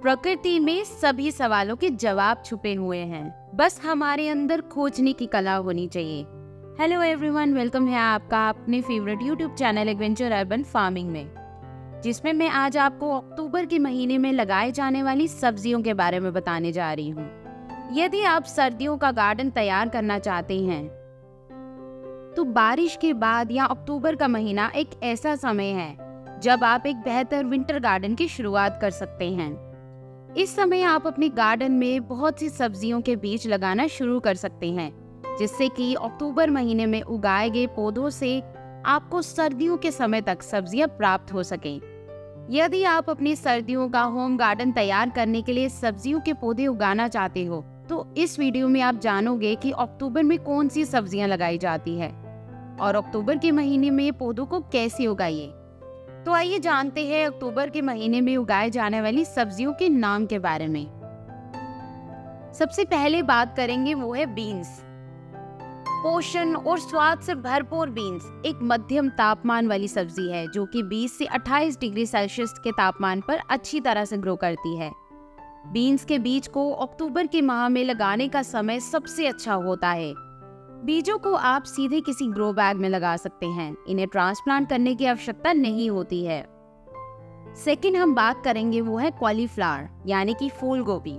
प्रकृति में सभी सवालों के जवाब छुपे हुए हैं, बस हमारे अंदर खोजने की कला होनी चाहिए। हेलो एवरीवन, वेलकम है आपका अपने favourite YouTube channel adventure urban farming में, जिसमें मैं आज आपको अक्टूबर के महीने में लगाए जाने वाली सब्जियों के बारे में बताने जा रही हूँ। यदि आप सर्दियों का गार्डन तैयार करना चाहते हैं तो बारिश के बाद या अक्टूबर का महीना एक ऐसा समय है जब आप एक बेहतर विंटर गार्डन की शुरुआत कर सकते हैं। इस समय आप अपने गार्डन में बहुत सी सब्जियों के बीज लगाना शुरू कर सकते हैं, जिससे कि अक्टूबर महीने में उगाए गए पौधों से आपको सर्दियों के समय तक सब्जियां प्राप्त हो सकें। यदि आप अपनी सर्दियों का होम गार्डन तैयार करने के लिए सब्जियों के पौधे उगाना चाहते हो तो इस वीडियो में आप जानोगे कि अक्टूबर में कौन सी सब्जियां लगाई जाती है और अक्टूबर के महीने में पौधों को कैसे उगाइए। तो आइए जानते हैं अक्टूबर के महीने में उगाए जाने वाली सब्जियों के नाम के बारे में। सबसे पहले बात करेंगे वो है बीन्स। पोषण और स्वाद से भरपूर बीन्स एक मध्यम तापमान वाली सब्जी है जो कि 20 से 28 डिग्री सेल्सियस के तापमान पर अच्छी तरह से ग्रो करती है। बीन्स के बीज को अक्टूबर के माह में लगाने का समय सबसे अच्छा होता है। बीजों को आप सीधे किसी ग्रो बैग में लगा सकते हैं, इन्हें ट्रांसप्लांट करने की आवश्यकता नहीं होती है। सेकंड हम बात करेंगे वो है कॉलीफ्लावर यानी कि फूल गोभी।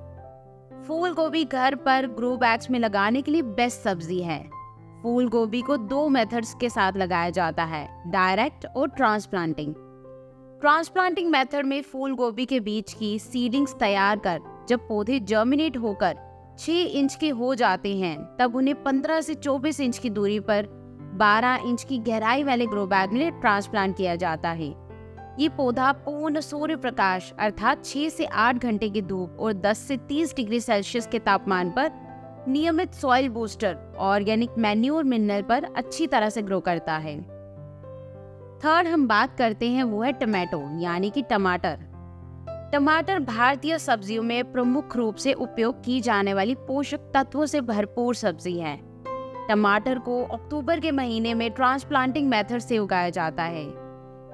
फूल गोभी घर पर ग्रो बैग्स में लगाने के लिए बेस्ट सब्जी है। फूल गोभी को 2 मेथड्स के साथ लगाया जाता है, डायरेक्ट और ट्रांसप्लांटिंग। ट्रांसप्लांटिंग मेथड में फूल गोभी के बीज की सीडिंग्स तैयार कर जब पौधे जर्मिनेट होकर 6 इंच के हो जाते हैं तब उन्हें 15 से 24 इंच की दूरी पर 12 इंच की गहराई वाले ग्रो बैग में ट्रांसप्लांट किया जाता है। ये पौधा पूर्ण सूर्य प्रकाश अर्थात 6 से 8 घंटे की धूप और 10 से 30 डिग्री सेल्सियस के तापमान पर नियमित soil booster organic manure mineral पर अच्छी तरह से ग्रो करता है। थर्ड हम बात करते हैं वो है टमाटो यानी कि टमाटर। टमाटर भारतीय सब्जियों में प्रमुख रूप से उपयोग की जाने वाली पोषक तत्वों से भरपूर सब्जी है। टमाटर को अक्टूबर के महीने में ट्रांसप्लांटिंग मेथड से उगाया जाता है।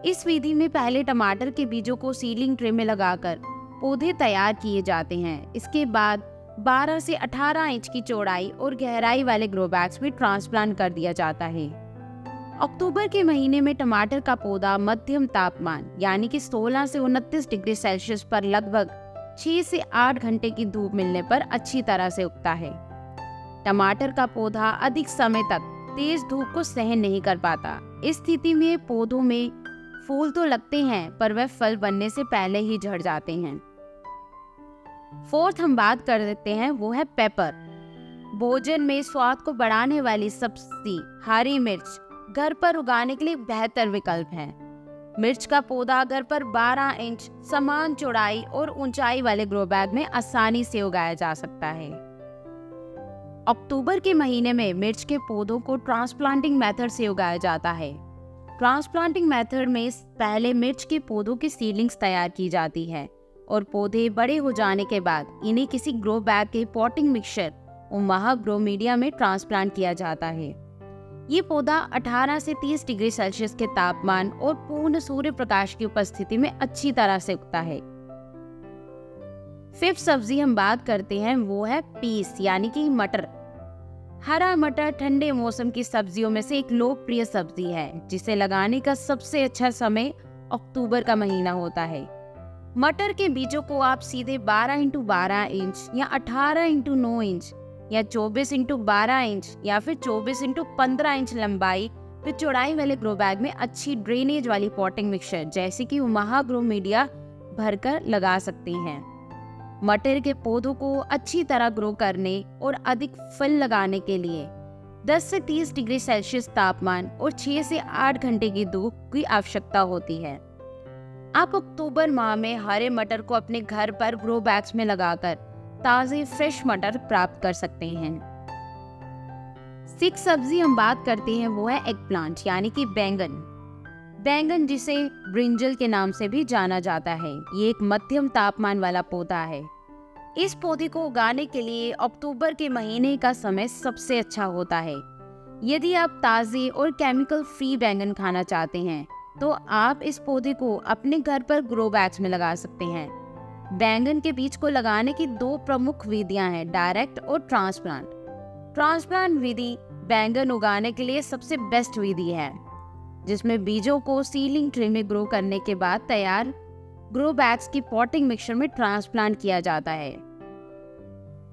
इस विधि में पहले टमाटर के बीजों को सीडलिंग ट्रे में लगाकर पौधे तैयार किए जाते हैं। इसके बाद 12 से 18 इंच की चौड़ाई और गहराई वाले ग्रो बैग्स में ट्रांसप्लांट कर दिया जाता है। अक्टूबर के महीने में टमाटर का पौधा मध्यम तापमान यानी कि 16 से 29 डिग्री सेल्सियस पर लगभग 6 से 8 घंटे की धूप मिलने पर अच्छी तरह से उगता है। टमाटर का पौधा अधिक समय तक तेज धूप को सहन नहीं कर पाता। इस स्थिति में पौधों में फूल तो लगते हैं पर वह फल बनने से पहले ही झड़ जाते हैं। फोर्थ हम बात कर देते हैं वो है पेपर। भोजन में स्वाद को बढ़ाने वाली सब्जी हरी मिर्च घर पर उगाने के लिए बेहतर विकल्प है। मिर्च का पौधा घर पर 12 इंच समान चौड़ाई और ऊंचाई वाले ग्रो बैग में आसानी से उगाया जा सकता है। अक्टूबर के महीने में मिर्च के पौधों को ट्रांसप्लांटिंग मेथड से उगाया जाता है। ट्रांसप्लांटिंग मेथड में पहले मिर्च के पौधों की सीडलिंग्स तैयार की जाती है और पौधे बड़े हो जाने के बाद इन्हें किसी ग्रो बैग के पॉटिंग मिक्सचर और महा ग्रो मीडिया में ट्रांसप्लांट किया जाता है। ये पौधा 18 से 30 डिग्री सेल्सियस के तापमान और पूर्ण सूर्य प्रकाश की उपस्थिति में अच्छी तरह से उगता है। फिफ्थ सब्जी हम बात करते हैं वो है पीस यानी कि मटर। हरा मटर ठंडे मौसम की सब्जियों में से एक लोकप्रिय सब्जी है, जिसे लगाने का सबसे अच्छा समय अक्टूबर का महीना होता है। मटर के बीजों को आप सीधे 12x12 इंच या 18x9 इंच या 24x12 इंच या फिर 24x15 इंच लंबाई फिर चौड़ाई वाले ग्रो बैग में अच्छी ड्रेनेज वाली पॉटिंग मिक्सचर जैसे कि महा ग्रो मीडिया भरकर लगा सकते हैं। मटर के पौधों को अच्छी तरह ग्रो करने और अधिक फल लगाने के लिए 10 से 30 डिग्री सेल्सियस तापमान और 6 से 8 घंटे की धूप की आवश्यकता होती है। आप अक्टूबर माह में हरे मटर को अपने घर पर ग्रो बैग्स में लगाकर ताजे फ्रेश मटर प्राप्त कर सकते हैं। 6 सब्जी हम बात करते हैं वो है एगप्लांट यानी कि बैंगन। बैंगन जिसे ब्रिंजल के नाम से भी जाना जाता है, ये एक मध्यम तापमान वाला पौधा है। इस पौधे को उगाने के लिए अक्टूबर के महीने का समय सबसे अच्छा होता है। यदि आप ताजे और केमिकल फ्री बैंगन खाना चाहते हैं तो आप इस पौधे को अपने घर पर ग्रो बैग्स में लगा सकते हैं। बैंगन के बीज को लगाने की 2 प्रमुख विधियां हैं, डायरेक्ट और ट्रांसप्लांट। ट्रांसप्लांट विधि बैंगन उगाने के लिए सबसे बेस्ट विधि है, जिसमें बीजों को सीलिंग ट्रे में ग्रो करने के बाद तैयार ग्रो बैग्स की पॉटिंग मिक्सचर में ट्रांसप्लांट किया जाता है।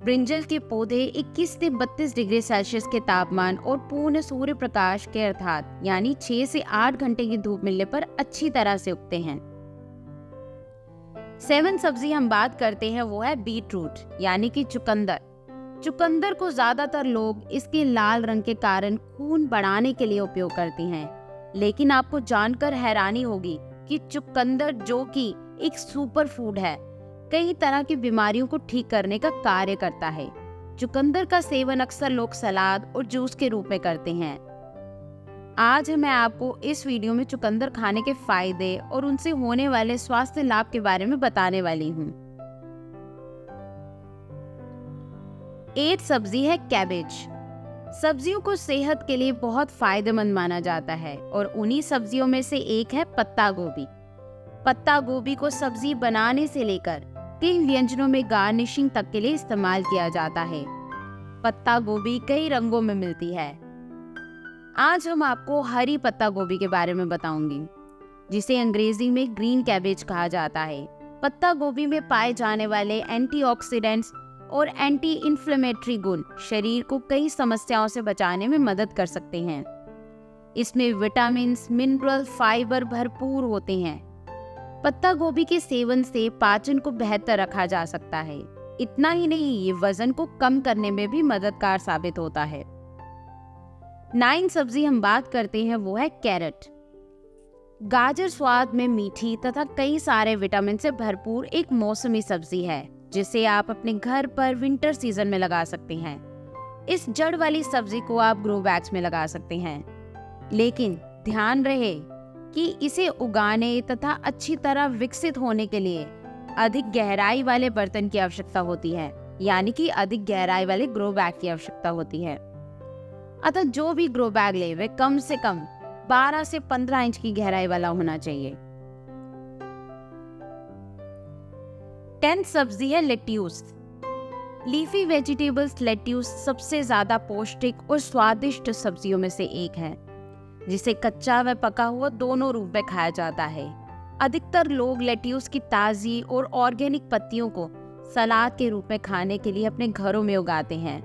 ब्रिंजल के पौधे 21 से 32 डिग्री सेल्सियस के तापमान और पूर्ण सूर्य प्रकाश के अर्थात यानी 6 से 8 घंटे की धूप मिलने पर अच्छी तरह से उगते हैं। 7 सब्जी हम बात करते हैं वो है बीट रूट यानी कि चुकंदर। चुकंदर को ज्यादातर लोग इसके लाल रंग के कारण खून बढ़ाने के लिए उपयोग करते हैं, लेकिन आपको जानकर हैरानी होगी कि चुकंदर, जो कि एक सुपर फूड है, कई तरह की बीमारियों को ठीक करने का कार्य करता है। चुकंदर का सेवन अक्सर लोग सलाद और जूस के रूप में करते हैं। आज मैं आपको इस वीडियो में चुकंदर खाने के फायदे और उनसे होने वाले स्वास्थ्य लाभ के बारे में बताने वाली हूँ। 8 सब्जी है कैबेज। सब्जियों को सेहत के लिए बहुत फायदेमंद माना जाता है और उन्हीं सब्जियों में से एक है पत्ता गोभी। पत्ता गोभी को सब्जी बनाने से लेकर कई व्यंजनों में गार्निशिंग तक के लिए इस्तेमाल किया जाता है। पत्ता गोभी कई रंगों में मिलती है। आज हम आपको हरी पत्ता गोभी के बारे में बताऊंगी, जिसे अंग्रेजी में ग्रीन कैबेज कहा जाता है। पत्ता गोभी में पाए जाने वाले एंटीऑक्सीडेंट्स और एंटी इन्फ्लेमेटरी गुण शरीर को कई समस्याओं से बचाने में मदद कर सकते हैं। इसमें विटामिन, मिनरल, फाइबर भरपूर होते हैं। पत्ता गोभी के सेवन से पाचन को बेहतर रखा जा सकता है। इतना ही नहीं, ये वजन को कम करने में भी मददगार साबित होता है। 9 सब्जी हम बात करते हैं वो है कैरेट। गाजर स्वाद में मीठी तथा कई सारे विटामिन से भरपूर एक मौसमी सब्जी है, जिसे आप अपने घर पर विंटर सीजन में लगा सकते हैं। इस जड़ वाली सब्जी को आप ग्रो बैग्स में लगा सकते हैं, लेकिन ध्यान रहे कि इसे उगाने तथा अच्छी तरह विकसित होने के लिए अधिक गहराई वाले बर्तन की आवश्यकता होती है, यानी कि अधिक गहराई वाले ग्रो बैग की आवश्यकता होती है। अतः जो भी ग्रो बैग ले वे कम से कम 12 से 15 इंच की गहराई वाला होना चाहिए। 10 सब्जी है लेट्यूस। लीफी वेजिटेबल्स लेट्यूस सबसे ज्यादा पौष्टिक और स्वादिष्ट सब्जियों में से एक है, जिसे कच्चा व पका हुआ दोनों रूप में खाया जाता है। अधिकतर लोग लेट्यूस की ताजी और ऑर्गेनिक पत्तियों को सलाद के रूप में खाने के लिए अपने घरों में उगाते हैं।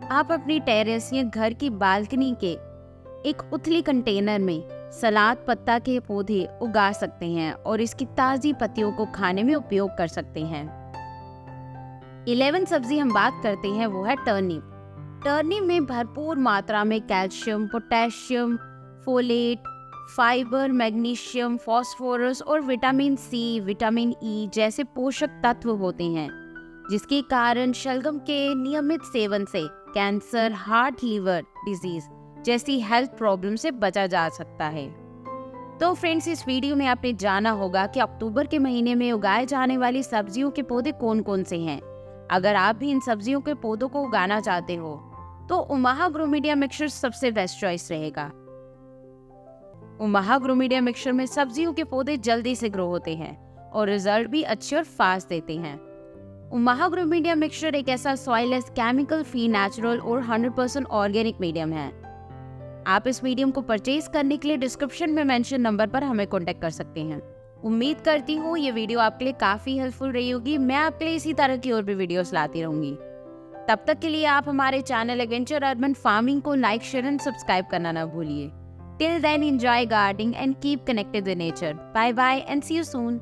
आप अपनी टेरेस या घर की बालकनी के एक उथली कंटेनर में सलाद पत्ता के पौधे उगा सकते हैं और इसकी ताजी पत्तियों को खाने में उपयोग कर सकते हैं। 11 सब्जी हम बात करते हैं वो है टर्निप। टर्निप में भरपूर मात्रा में calcium, potassium, folate, fibre, magnesium, phosphorus और विटामिन सी, विटामिन ई जैसे पोषक तत्व होते हैं, जिसके कारण शलगम के नियमित सेवन से कैंसर, हार्ट, लीवर डिजीज जैसी हेल्थ प्रॉब्लम से बचा जा सकता है। तो फ्रेंड्स, इस वीडियो में आपने जाना होगा कि अक्टूबर के महीने में उगाए जाने वाली सब्जियों के पौधे कौन कौन से हैं। अगर आप भी इन सब्जियों के पौधों को उगाना चाहते हो तो ओमाहा ग्रोमीडिया मिक्सचर सबसे बेस्ट चॉइस रहेगा। ओमाहा ग्रोमीडिया मिक्सचर में सब्जियों के पौधे जल्दी से ग्रो होते हैं और रिजल्ट भी अच्छे और फास्ट देते हैं। ओमाहा ग्रोमीडिया मिक्सचर एक ऐसा सॉइललेस, केमिकल फ्री, नेचुरल और 100% ऑर्गेनिक मीडियम है। आप इस मीडियम को परचेज करने के लिए डिस्क्रिप्शन में मेंशन नंबर पर हमें कांटेक्ट कर सकते हैं। उम्मीद करती हूँ ये वीडियो आपके लिए काफी हेल्पफुल रही होगी। मैं आपके लिए इसी तरह की और भी वीडियोस लाती रहूंगी। तब तक के लिए आप हमारे चैनल एडवेंचर अर्बन फार्मिंग को लाइक, शेयर एंड सब्सक्राइब करना ना भूलिए। Till then, enjoy gardening and keep connected with nature. Bye bye and see you soon.